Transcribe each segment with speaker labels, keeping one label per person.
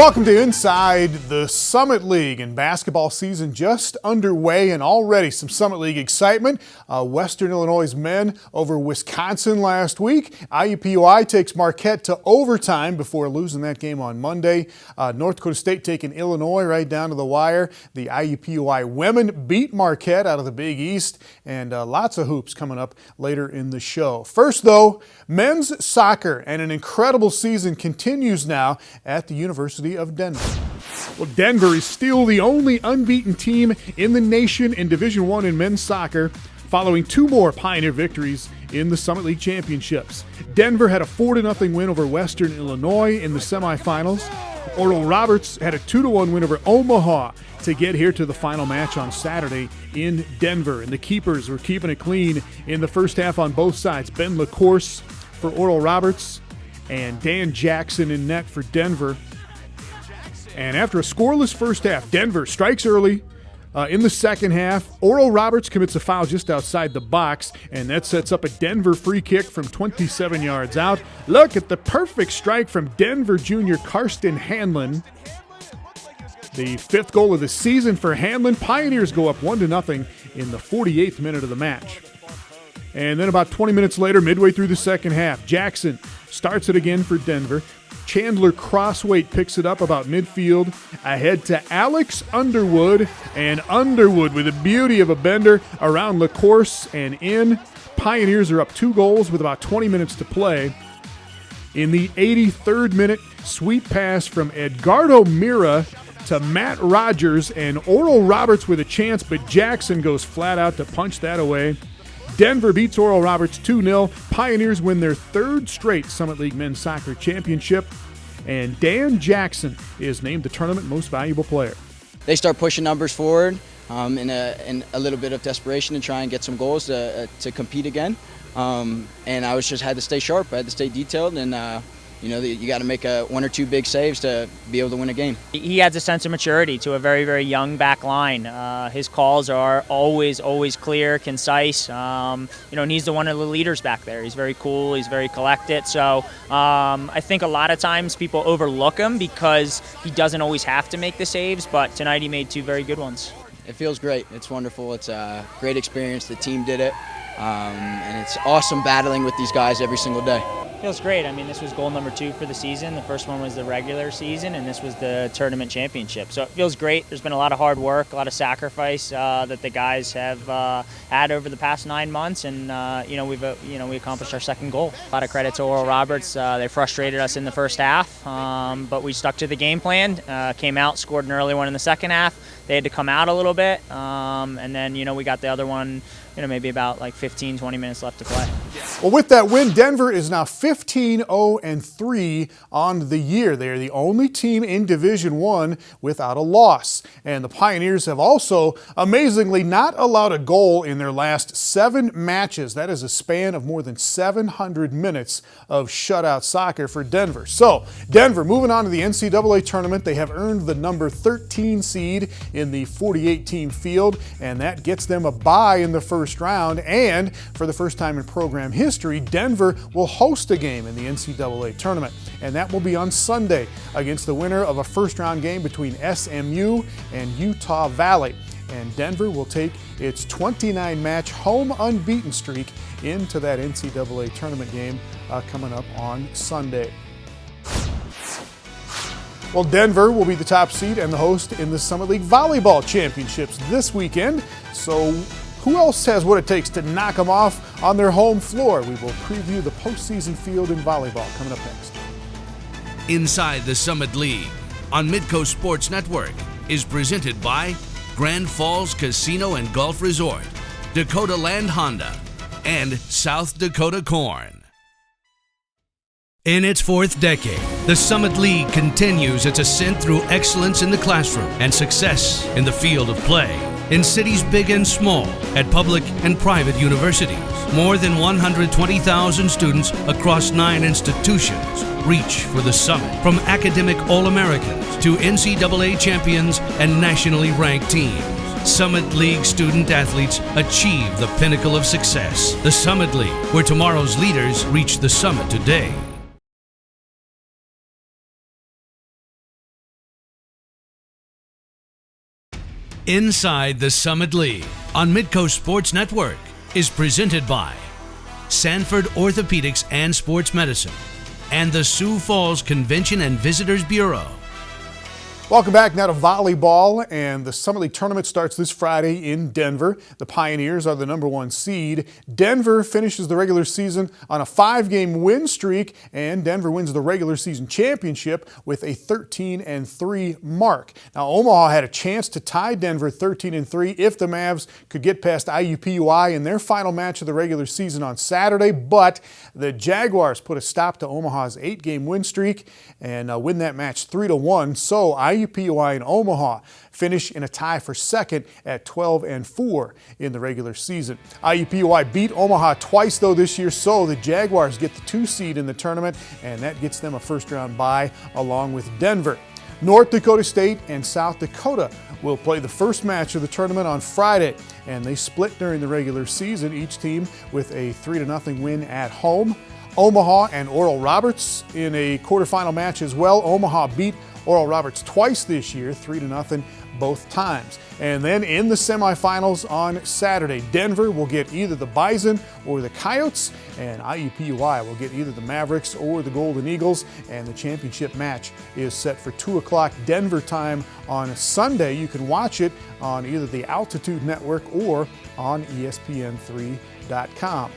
Speaker 1: Welcome to Inside the Summit League, and basketball season just underway and already some Summit League excitement. Western Illinois' men over Wisconsin last week. IUPUI takes Marquette to overtime before losing that game on Monday. North Dakota State taking Illinois right down to the wire. The IUPUI women beat Marquette out of the Big East, and lots of hoops coming up later in the show. First though, men's soccer, and an incredible season continues now at the University of Denver. Well, Denver is still the only unbeaten team in the nation in Division I in men's soccer, following two more Pioneer victories in the Summit League Championships. Denver had a 4-0 win over Western Illinois in the semifinals. Oral Roberts had a 2-1 win over Omaha to get here to the final match on Saturday in Denver. And the keepers were keeping it clean in the first half on both sides. Ben LaCourse for Oral Roberts and Dan Jackson in net for Denver. And after a scoreless first half, Denver strikes early in the second half. Oral Roberts commits a foul just outside the box, and that sets up a Denver free kick from 27 yards out. Look at the perfect strike from Denver junior Karsten Hanlon. The fifth goal of the season for Hanlon. Pioneers go up 1-0 in the 48th minute of the match. And then about 20 minutes later, midway through the second half, Jackson starts it again for Denver. Chandler Crossweight picks it up about midfield, ahead to Alex Underwood, and Underwood with a beauty of a bender around LaCourse and in. Pioneers are up 2 goals with about 20 minutes to play. In the 83rd minute, sweet pass from Edgardo Mira to Matt Rogers, and Oral Roberts with a chance, but Jackson goes flat out to punch that away. Denver beats Oral Roberts 2-0. Pioneers win their third straight Summit League Men's Soccer Championship, and Dan Jackson is named the tournament most valuable player.
Speaker 2: They start pushing numbers forward in a little bit of desperation to try and get some goals to compete again. And I just had to stay sharp. I had to stay detailed, and you got to make one or two big saves to be able to win a game.
Speaker 3: He adds a sense of maturity to a very, very young back line. His calls are always clear, concise. And he's one of the leaders back there. He's very cool. He's very collected. So I think a lot of times people overlook him because he doesn't always have to make the saves, but tonight he made 2 very good ones.
Speaker 2: It feels great. It's wonderful. It's a great experience. The team did it. And it's awesome battling with these guys every single day.
Speaker 3: Feels great. I mean, this was goal number 2 for the season. The first one was the regular season, and this was the tournament championship. So it feels great. There's been a lot of hard work, a lot of sacrifice that the guys have had over the past 9 months, and we accomplished our second goal. A lot of credit to Oral Roberts. They frustrated us in the first half, but we stuck to the game plan. Came out, scored an early one in the second half. They had to come out a little bit, and then we got the other one. Maybe about 15, 20 minutes left to play.
Speaker 1: Well, with that win, Denver is now 15-0-3 on the year. They are the only team in Division I without a loss. And the Pioneers have also, amazingly, not allowed a goal in their last 7 matches. That is a span of more than 700 minutes of shutout soccer for Denver. So, Denver moving on to the NCAA tournament. They have earned the number 13 seed in the 48-team field, and that gets them a bye in the first round. And for the first time in program history, Denver will host a game in the NCAA tournament, and that will be on Sunday against the winner of a first-round game between SMU and Utah Valley. And Denver will take its 29-match home unbeaten streak into that NCAA tournament game coming up on Sunday. Well, Denver will be the top seed and the host in the Summit League Volleyball Championships this weekend. So who else has what it takes to knock them off on their home floor? We will preview the postseason field in volleyball coming up next.
Speaker 4: Inside the Summit League on Midco Sports Network is presented by Grand Falls Casino and Golf Resort, Dakota Land Honda, and South Dakota Corn. In its 4th decade, the Summit League continues its ascent through excellence in the classroom and success in the field of play. In cities big and small, at public and private universities, more than 120,000 students across 9 institutions reach for the summit. From academic All-Americans to NCAA champions and nationally ranked teams, Summit League student athletes achieve the pinnacle of success. The Summit League, where tomorrow's leaders reach the summit today. Inside the Summit League on Midco Sports Network is presented by Sanford Orthopedics and Sports Medicine and the Sioux Falls Convention and Visitors Bureau.
Speaker 1: Welcome back now to volleyball, and the Summit League tournament starts this Friday in Denver. The Pioneers are the #1 seed. Denver finishes the regular season on a 5-game win streak, and Denver wins the regular season championship with a 13-3 mark. Now, Omaha had a chance to tie Denver 13-3 if the Mavs could get past IUPUI in their final match of the regular season on Saturday, but the Jaguars put a stop to Omaha's 8-game win streak and win that match 3-1. So IUPUI and Omaha finish in a tie for second at 12-4 in the regular season. IUPUI beat Omaha twice though this year, so the Jaguars get the 2 seed in the tournament, and that gets them a first-round bye along with Denver. North Dakota State and South Dakota will play the first match of the tournament on Friday, and they split during the regular season, each team with a 3-0 win at home. Omaha and Oral Roberts in a quarterfinal match as well. Omaha beat Oral Roberts twice this year, 3-0 both times. And then in the semifinals on Saturday, Denver will get either the Bison or the Coyotes, and IUPUI will get either the Mavericks or the Golden Eagles, and the championship match is set for 2 o'clock Denver time on Sunday. You can watch it on either the Altitude Network or on ESPN3.com.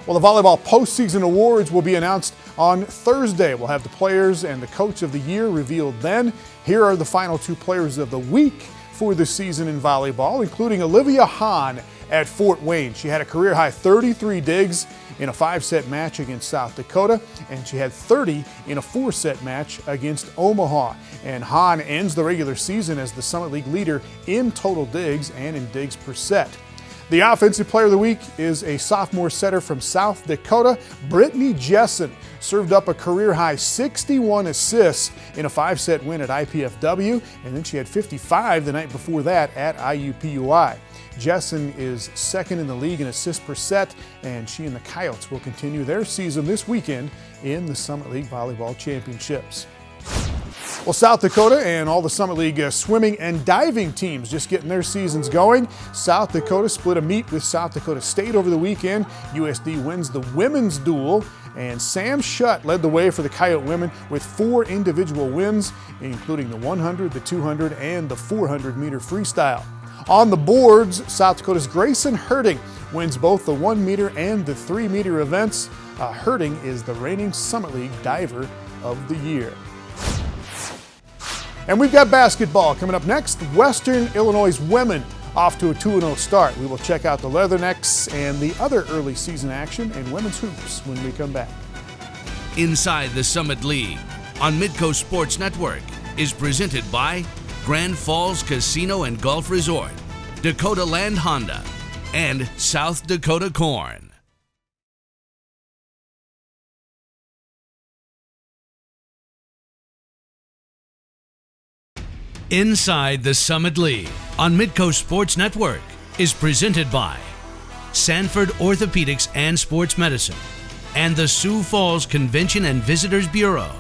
Speaker 1: Well, the volleyball postseason awards will be announced on Thursday. We'll have the players and the coach of the year revealed then. Here are the final 2 players of the week for the season in volleyball, including Olivia Hahn at Fort Wayne. She had a career-high 33 digs in a 5-set match against South Dakota, and she had 30 in a 4-set match against Omaha. And Hahn ends the regular season as the Summit League leader in total digs and in digs per set. The Offensive Player of the Week is a sophomore setter from South Dakota. Brittany Jessen served up a career-high 61 assists in a 5-set win at IPFW, and then she had 55 the night before that at IUPUI. Jessen is second in the league in assists per set, and she and the Coyotes will continue their season this weekend in the Summit League Volleyball Championships. Well, South Dakota and all the Summit League swimming and diving teams just getting their seasons going. South Dakota split a meet with South Dakota State over the weekend. USD wins the women's duel, and Sam Shutt led the way for the Coyote women with 4 individual wins, including the 100, the 200, and the 400-meter freestyle. On the boards, South Dakota's Grayson Herding wins both the 1-meter and the 3-meter events. Herding is the reigning Summit League Diver of the Year. And we've got basketball coming up next. Western Illinois women off to a 2-0 start. We will check out the Leathernecks and the other early season action in women's hoops when we come back.
Speaker 4: Inside the Summit League on Midco Sports Network is presented by Grand Falls Casino and Golf Resort, Dakota Land Honda, and South Dakota Corn. Inside the Summit League on Midco Sports Network is presented by Sanford Orthopedics and Sports Medicine and the Sioux Falls Convention and Visitors Bureau.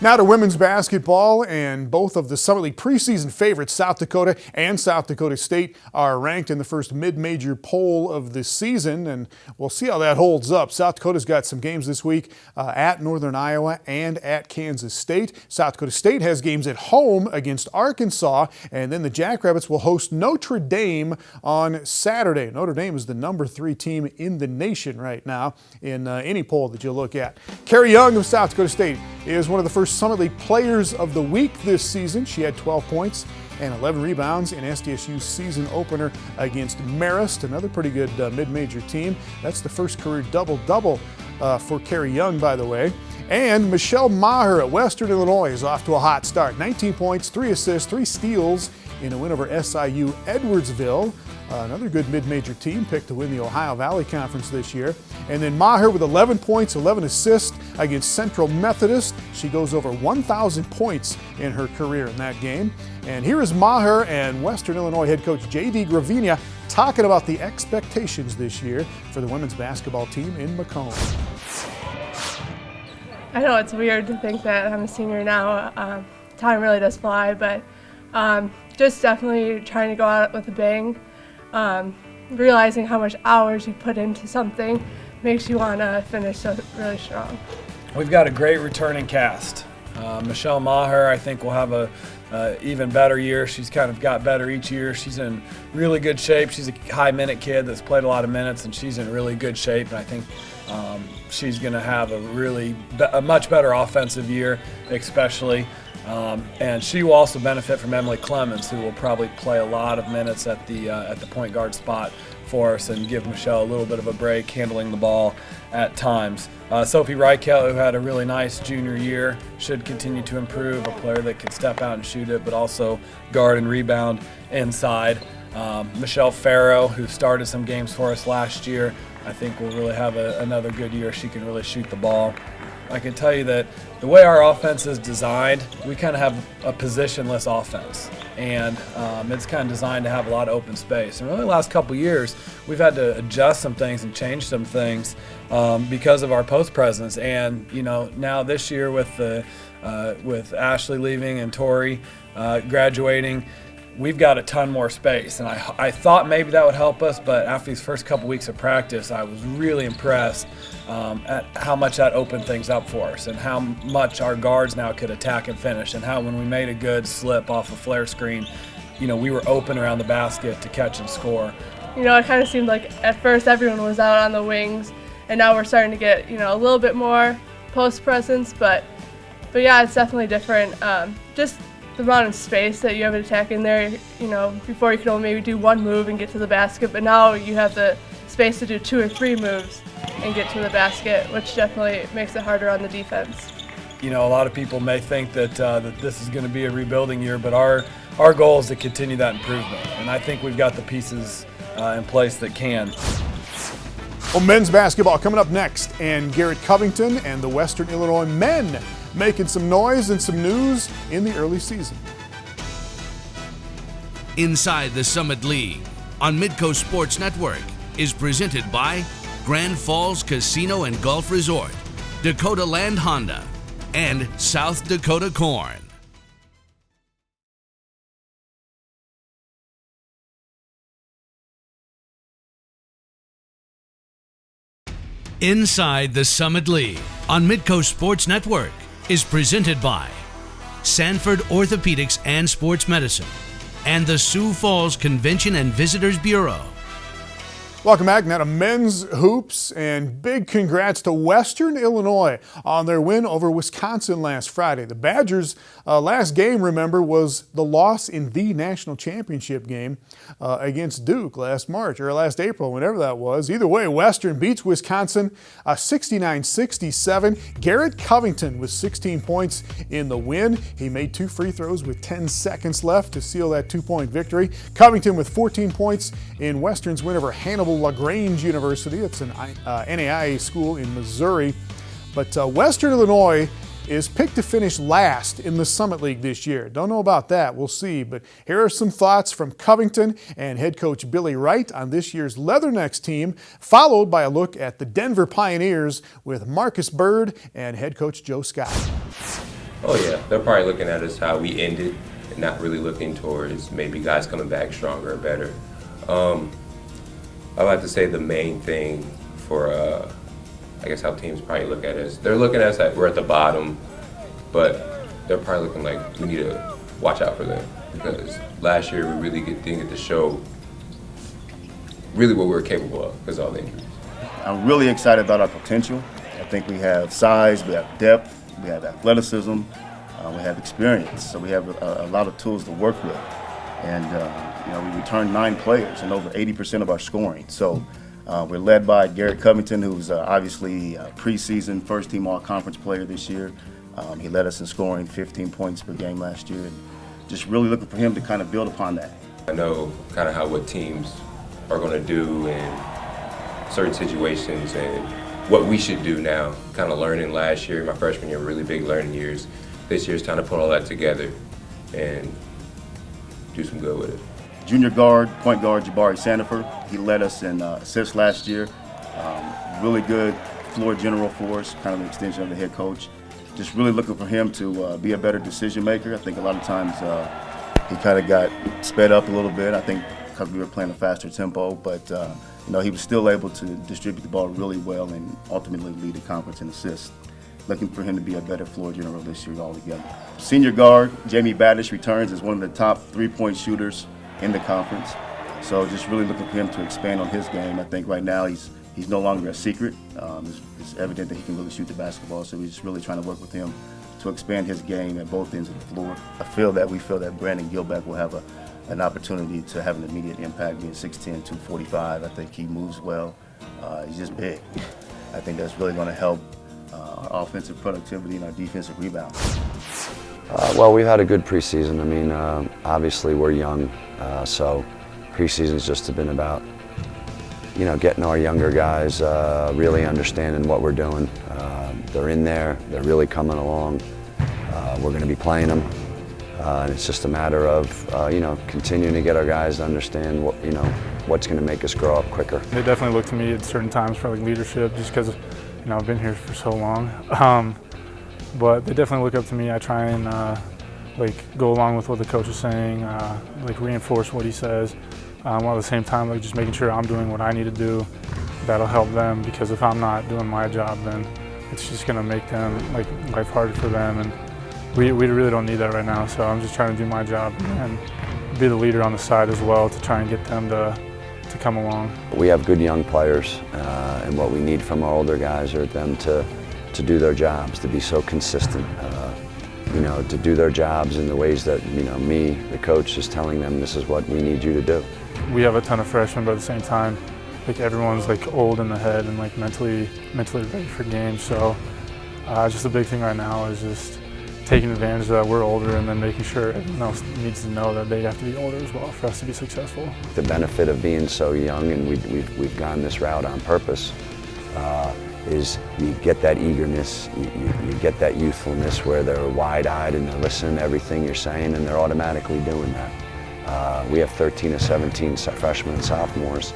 Speaker 1: Now to women's basketball, and both of the Summit League preseason favorites, South Dakota and South Dakota State, are ranked in the first mid-major poll of the season, and we'll see how that holds up. South Dakota's got some games this week at Northern Iowa and at Kansas State. South Dakota State has games at home against Arkansas, and then the Jackrabbits will host Notre Dame on Saturday. Notre Dame is the #3 team in the nation right now in any poll that you look at. Carrie Young of South Dakota State is one of the first Summit League Players of the Week this season. She had 12 points and 11 rebounds in SDSU's season opener against Marist, another pretty good mid-major team. That's the first career double-double for Carrie Young, by the way. And Michelle Maher at Western Illinois is off to a hot start. 19 points, 3 assists, 3 steals in a win over SIU Edwardsville. Another good mid-major team picked to win the Ohio Valley Conference this year. And then Maher with 11 points, 11 assists against Central Methodist. She goes over 1,000 points in her career in that game. And here is Maher and Western Illinois head coach J.D. Gravinia talking about the expectations this year for the women's basketball team in Macomb.
Speaker 5: I know it's weird to think that I'm a senior now. Time really does fly, but Just definitely trying to go out with a bang. Realizing how much hours you put into something makes you want to finish so really strong.
Speaker 6: We've got a great returning cast. Michelle Maher, I think, will have a even better year. She's kind of got better each year. She's in really good shape. She's a high-minute kid that's played a lot of minutes, and she's in really good shape. And I think she's going to have a much better offensive year, especially. And she will also benefit from Emily Clemens, who will probably play a lot of minutes at the point guard spot for us and give Michelle a little bit of a break handling the ball at times. Sophie Reichelt, who had a really nice junior year, should continue to improve, a player that can step out and shoot it, but also guard and rebound inside. Michelle Farrow, who started some games for us last year, I think will really have another good year. She can really shoot the ball. I can tell you that the way our offense is designed, we kind of have a positionless offense, and it's kind of designed to have a lot of open space. And really, the last couple years, we've had to adjust some things and change some things because of our post presence. And now this year with Ashley leaving and Tori graduating, we've got a ton more space, and I thought maybe that would help us, but after these first couple weeks of practice, I was really impressed at how much that opened things up for us and how much our guards now could attack and finish, and how when we made a good slip off a flare screen, we were open around the basket to catch and score.
Speaker 5: It kind of seemed like at first everyone was out on the wings, and now we're starting to get a little bit more post presence, but yeah, it's definitely different. Just the amount of space that you have to attack in there, before you could only maybe do one move and get to the basket, but now you have the space to do 2 or 3 moves and get to the basket, which definitely makes it harder on the defense.
Speaker 6: A lot of people may think that this is going to be a rebuilding year, but our goal is to continue that improvement, and I think we've got the pieces in place that can.
Speaker 1: Well, men's basketball coming up next, and Garrett Covington and the Western Illinois men making some noise and some news in the early season.
Speaker 4: Inside the Summit League on Midco Sports Network is presented by Grand Falls Casino and Golf Resort, Dakota Land Honda, and South Dakota Corn. Inside the Summit League on Midco Sports Network is presented by Sanford Orthopedics and Sports Medicine and the Sioux Falls Convention and Visitors Bureau.
Speaker 1: Welcome back. Now to men's hoops, and big congrats to Western Illinois on their win over Wisconsin last Friday. The Badgers' last game, remember, was the loss in the national championship game against Duke last March or last April, whenever that was. Either way, Western beats Wisconsin 69-67. Garrett Covington with 16 points in the win. He made 2 free throws with 10 seconds left to seal that 2-point victory. Covington with 14 points in Western's win over Hannibal LaGrange University. It's an NAIA school in Missouri. But Western Illinois is picked to finish last in the Summit League this year. Don't know about that. We'll see. But here are some thoughts from Covington and head coach Billy Wright on this year's Leathernecks team, followed by a look at the Denver Pioneers with Marcus Bird and head coach Joe Scott.
Speaker 7: Oh yeah, they're probably looking at us how we ended and not really looking towards maybe guys coming back stronger or better. I like to say the main thing for, I guess how teams probably look at us, they're looking at us like we're at the bottom, but they're probably looking like we need to watch out for them, because last year we really didn't get to show really what we were capable of because of all the injuries.
Speaker 8: I'm really excited about our potential. I think we have size, we have depth, we have athleticism, we have experience, so we have a lot of tools to work with. And we returned 9 players and over 80% of our scoring. So we're led by Garrett Covington, who's obviously a preseason first-team all-conference player this year. He led us in scoring 15 points per game last year, and just really looking for him to kind of build upon that.
Speaker 7: I know kind of what teams are going to do in certain situations and what we should do now. Kind of learning last year, my freshman year, really big learning years. This year's time to put all that together and do some good with it.
Speaker 8: Junior guard, point guard Jabari Sandifer, he led us in assists last year. Really good floor general for us, kind of an extension of the head coach. Just really looking for him to be a better decision maker. I think a lot of times He kind of got sped up a little bit, I think, because we were playing a faster tempo, but he was still able to distribute the ball really well and ultimately lead the conference in assists. Looking for him to be a better floor general this year altogether. Senior guard Jamie Badish returns as one of the top three-point shooters in the conference. So just really looking for him to expand on his game. I think right now he's no longer a secret. It's evident that he can really shoot the basketball, so we're just really trying to work with him to expand his game at both ends of the floor. We feel that Brandon Gilbeck will have an opportunity to have an immediate impact, being 6'10", 245. I think he moves well. He's just big. I think that's really going to help our offensive productivity and our defensive rebound.
Speaker 9: Well, we've had a good preseason. I mean, obviously we're young, so preseason's just been about, getting our younger guys really understanding what we're doing. They're in there, they're really coming along. We're going to be playing them, and it's just a matter of, continuing to get our guys to understand what, what's going to make us grow up quicker.
Speaker 10: They definitely look to me at certain times for leadership, just because, I've been here for so long. But they definitely look up to me. I try and go along with what the coach is saying, reinforce what he says, while at the same time just making sure I'm doing what I need to do. That'll help them, because if I'm not doing my job, then it's just going to make them life harder for them, and we really don't need that right now. So I'm just trying to do my job and be the leader on the side as well to try and get them to come along.
Speaker 9: We have good young players, and what we need from our older guys are them to do their jobs, to be so consistent, to do their jobs in the ways that, me, the coach, is telling them this is what we need you to do.
Speaker 10: We have a ton of freshmen, but at the same time, everyone's old in the head and mentally ready for games. So just the big thing right now is just taking advantage that we're older, and then making sure everyone else needs to know that they have to be older as well for us to be successful.
Speaker 9: The benefit of being so young, and we've gone this route on purpose, is you get that eagerness, you get that youthfulness where they're wide-eyed and they're listening to everything you're saying, and they're automatically doing that. We have 13 or 17 freshmen and sophomores,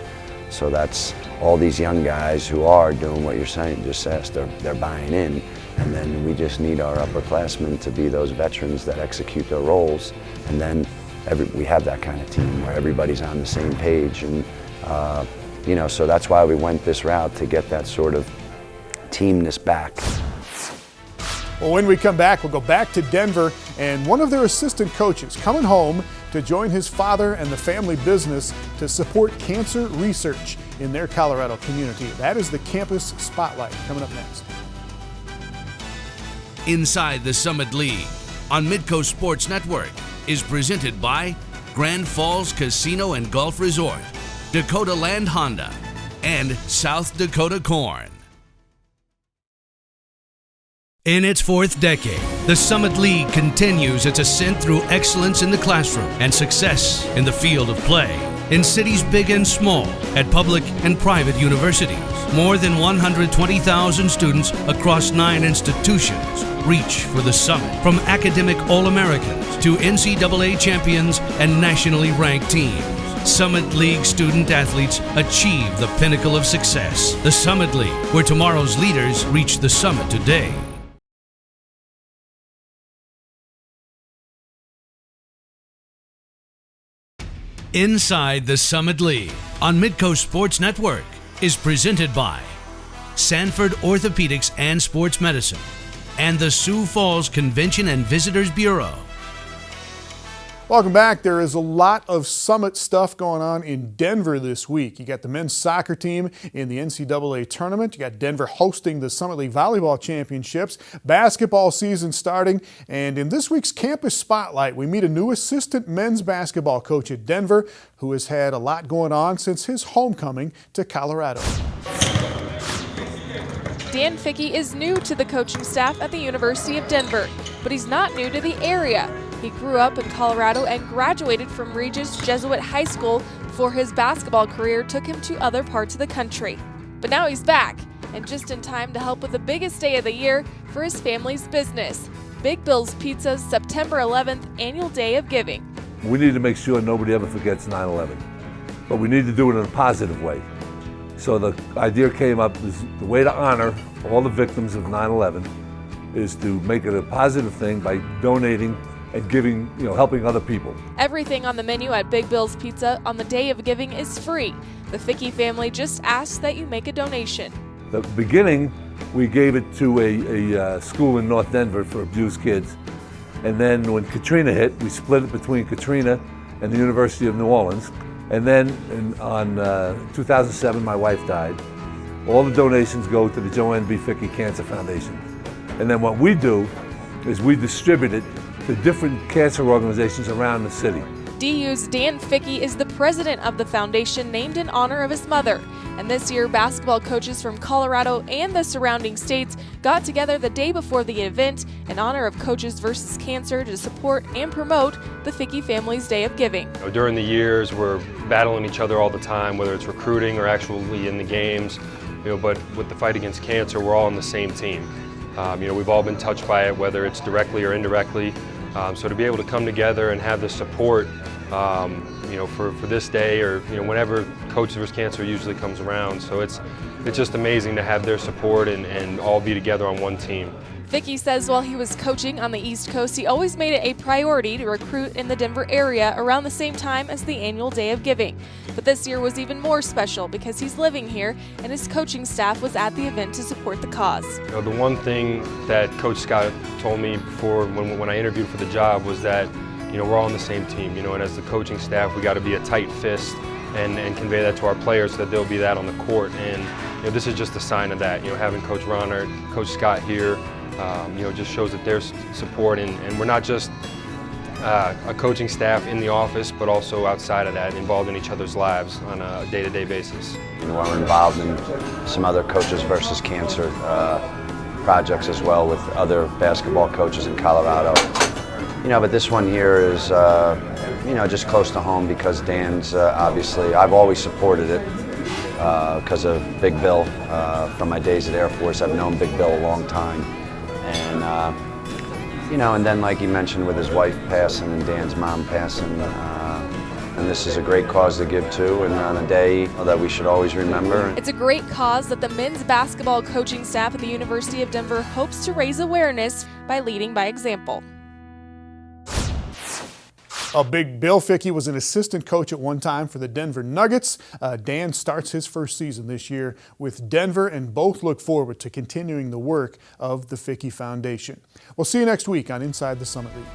Speaker 9: so that's all these young guys who are doing what you're saying, just says they're buying in, and then we just need our upperclassmen to be those veterans that execute their roles, and then we have that kind of team where everybody's on the same page, and so that's why we went this route, to get that sort of teamness back.
Speaker 1: Well, when we come back, we'll go back to Denver, and one of their assistant coaches coming home to join his father and the family business to support cancer research in their Colorado community. That is the Campus Spotlight, coming up next.
Speaker 4: Inside the Summit League on Midco Sports Network is presented by Grand Falls Casino and Golf Resort, Dakota Land Honda, and South Dakota Corn. In its fourth decade, the Summit League continues its ascent through excellence in the classroom and success in the field of play. In cities big and small, at public and private universities, more than 120,000 students across 9 institutions reach for the summit. From academic All-Americans to NCAA champions and nationally ranked teams, Summit League student athletes achieve the pinnacle of success. The Summit League, where tomorrow's leaders reach the summit today. Inside the Summit League on Midco Sports Network is presented by Sanford Orthopedics and Sports Medicine and the Sioux Falls Convention and Visitors Bureau.
Speaker 1: Welcome back. There is a lot of Summit stuff going on in Denver this week. You got the men's soccer team in the NCAA tournament. You got Denver hosting the Summit League Volleyball Championships. Basketball season starting. And in this week's Campus Spotlight, we meet a new assistant men's basketball coach at Denver who has had a lot going on since his homecoming to Colorado.
Speaker 11: Dan Fickey is new to the coaching staff at the University of Denver, but he's not new to the area. He grew up in Colorado and graduated from Regis Jesuit High School before his basketball career took him to other parts of the country. But now he's back, and just in time to help with the biggest day of the year for his family's business, Big Bill's Pizza's September 11th annual day of giving.
Speaker 12: We need to make sure nobody ever forgets 9/11, but we need to do it in a positive way. So the idea came up, is the way to honor all the victims of 9/11 is to make it a positive thing by donating and giving, helping other people.
Speaker 11: Everything on the menu at Big Bill's Pizza on the Day of Giving is free. The Fickey family just asks that you make a donation.
Speaker 12: The beginning, we gave it to a school in North Denver for abused kids. And then when Katrina hit, we split it between Katrina and the University of New Orleans. And then on 2007, my wife died. All the donations go to the Joanne B. Fickey Cancer Foundation. And then what we do is we distribute it to different cancer organizations around the city.
Speaker 11: DU's Dan Fickey is the president of the foundation, named in honor of his mother. And this year, basketball coaches from Colorado and the surrounding states got together the day before the event in honor of Coaches vs. Cancer to support and promote the Fickey family's Day of Giving.
Speaker 13: During the years, we're battling each other all the time, whether it's recruiting or actually in the games. But with the fight against cancer, we're all on the same team. We've all been touched by it, whether it's directly or indirectly. So to be able to come together and have the support, for this day or whenever Coaches vs. Cancer usually comes around. So it's just amazing to have their support and all be together on one team.
Speaker 11: Fickey says while he was coaching on the East Coast, he always made it a priority to recruit in the Denver area around the same time as the annual Day of Giving. But this year was even more special because he's living here and his coaching staff was at the event to support the cause.
Speaker 13: The one thing that Coach Scott told me before when I interviewed for the job was that we're all on the same team, and as the coaching staff, we got to be a tight fist and convey that to our players so that they'll be that on the court. And this is just a sign of that. Having Coach Ronner, Coach Scott here, just shows that there's support, and we're not just a coaching staff in the office, but also outside of that, involved in each other's lives on a day-to-day basis.
Speaker 9: We're involved in some other Coaches vs. Cancer projects as well with other basketball coaches in Colorado. But this one here is, just close to home because Dan's obviously, I've always supported it because of Big Bill. From my days at Air Force, I've known Big Bill a long time. And, and then like you mentioned with his wife passing and Dan's mom passing, and this is a great cause to give to and on a day that we should always remember.
Speaker 11: It's a great cause that the men's basketball coaching staff at the University of Denver hopes to raise awareness by leading by example.
Speaker 1: Big Bill Fickey was an assistant coach at one time for the Denver Nuggets. Dan starts his first season this year with Denver, and both look forward to continuing the work of the Fickey Foundation. We'll see you next week on Inside the Summit League.